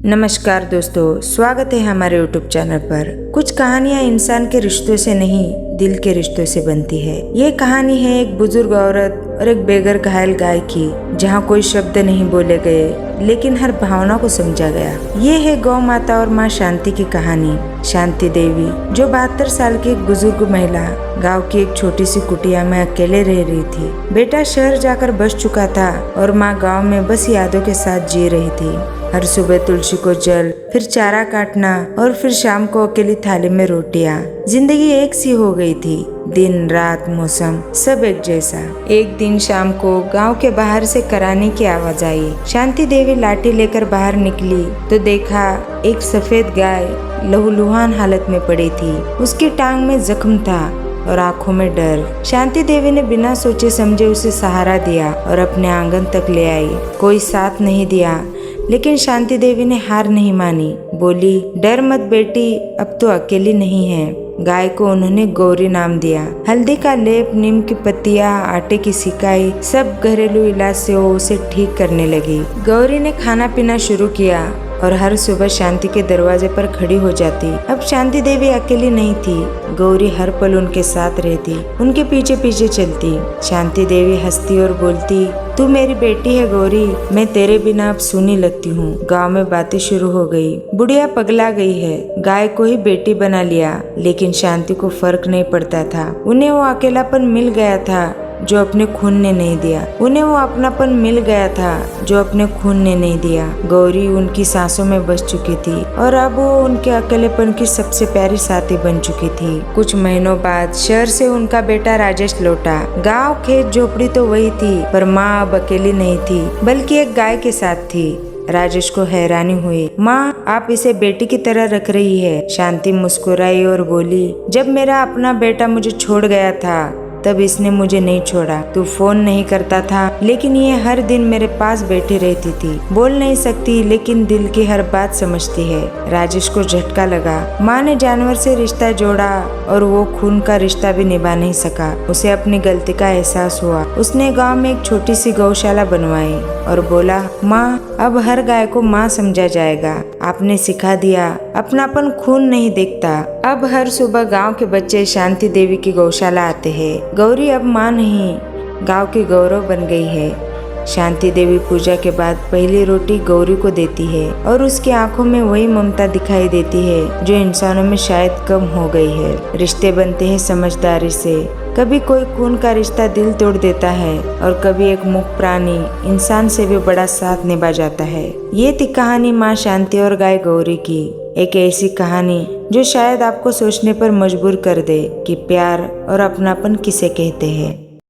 नमस्कार दोस्तों, स्वागत है हमारे YouTube चैनल पर। कुछ कहानियाँ इंसान के रिश्तों से नहीं, दिल के रिश्तों से बनती है। ये कहानी है एक बुजुर्ग औरत और एक बेघर घायल गाय की, जहाँ कोई शब्द नहीं बोले गए लेकिन हर भावना को समझा गया। ये है गौ माता और माँ शांति की कहानी। शांति देवी, जो 72 साल की एक बुजुर्ग महिला, गांव की एक छोटी सी कुटिया में अकेले रह रही थी। बेटा शहर जाकर बस चुका था और माँ गांव में बस यादों के साथ जी रही थी। हर सुबह तुलसी को जल, फिर चारा काटना और फिर शाम को अकेली थाली में रोटियां। जिंदगी एक सी हो गई थी। दिन रात मौसम सब एक जैसा। एक दिन शाम को गांव के बाहर से कराने की आवाज आई। शांति देवी लाठी लेकर बाहर निकली तो देखा एक सफेद गाय लहूलुहान हालत में पड़ी थी। उसकी टांग में जख्म था और आंखों में डर। शांति देवी ने बिना सोचे समझे उसे सहारा दिया और अपने आंगन तक ले आई। कोई साथ नहीं दिया, लेकिन शांति देवी ने हार नहीं मानी। बोली, डर मत बेटी, अब तो अकेली नहीं है। गाय को उन्होंने गौरी नाम दिया। हल्दी का लेप, नीम की पत्तियां, आटे की सिकाई, सब घरेलू इलाज से वो उसे ठीक करने लगी। गौरी ने खाना पीना शुरू किया और हर सुबह शांति के दरवाजे पर खड़ी हो जाती। अब शांति देवी अकेली नहीं थी। गौरी हर पल उनके साथ रहती, उनके पीछे पीछे चलती। शांति देवी हंसती और बोलती, तू मेरी बेटी है गौरी, मैं तेरे बिना अब सूनी लगती हूँ। गांव में बातें शुरू हो गई। बुढ़िया पगला गई है, गाय को ही बेटी बना लिया। लेकिन शांति को फर्क नहीं पड़ता था। उन्हें वो अकेलापन मिल गया था जो अपने खून ने नहीं दिया। उन्हें वो अपनापन मिल गया था जो अपने खून ने नहीं दिया। गौरी उनकी सांसों में बस चुकी थी और अब वो उनके अकेलेपन की सबसे प्यारी साथी बन चुकी थी। कुछ महीनों बाद शहर से उनका बेटा राजेश लौटा। गांव, खेत, झोपड़ी तो वही थी, पर माँ अब अकेली नहीं थी, बल्कि एक गाय के साथ थी। राजेश को हैरानी हुई। माँ, आप इसे बेटी की तरह रख रही है। शांति मुस्कुराई और बोली, जब मेरा अपना बेटा मुझे छोड़ गया था तब इसने मुझे नहीं छोड़ा। तू फोन नहीं करता था, लेकिन ये हर दिन मेरे पास बैठी रहती थी। बोल नहीं सकती, लेकिन दिल की हर बात समझती है। राजेश को झटका लगा। माँ ने जानवर से रिश्ता जोड़ा और वो खून का रिश्ता भी निभा नहीं सका। उसे अपनी गलती का एहसास हुआ। उसने गांव में एक छोटी सी गौशाला बनवाई और बोला, माँ, अब हर गाय को माँ समझा जाएगा। आपने सिखा दिया, अपनापन खून नहीं देखता। अब हर सुबह गांव के बच्चे शांति देवी की गौशाला आते हैं। गौरी अब माँ नहीं, गांव की गौरव बन गई है। शांति देवी पूजा के बाद पहली रोटी गौरी को देती है और उसकी आंखों में वही ममता दिखाई देती है जो इंसानों में शायद कम हो गई है। रिश्ते बनते हैं समझदारी से। कभी कोई खून का रिश्ता दिल तोड़ देता है और कभी एक मूक प्राणी इंसान से भी बड़ा साथ निभा जाता है। ये थी कहानी माँ शांति और गाय गौरी की। एक ऐसी कहानी जो शायद आपको सोचने पर मजबूर कर दे कि प्यार और अपनापन किसे कहते हैं।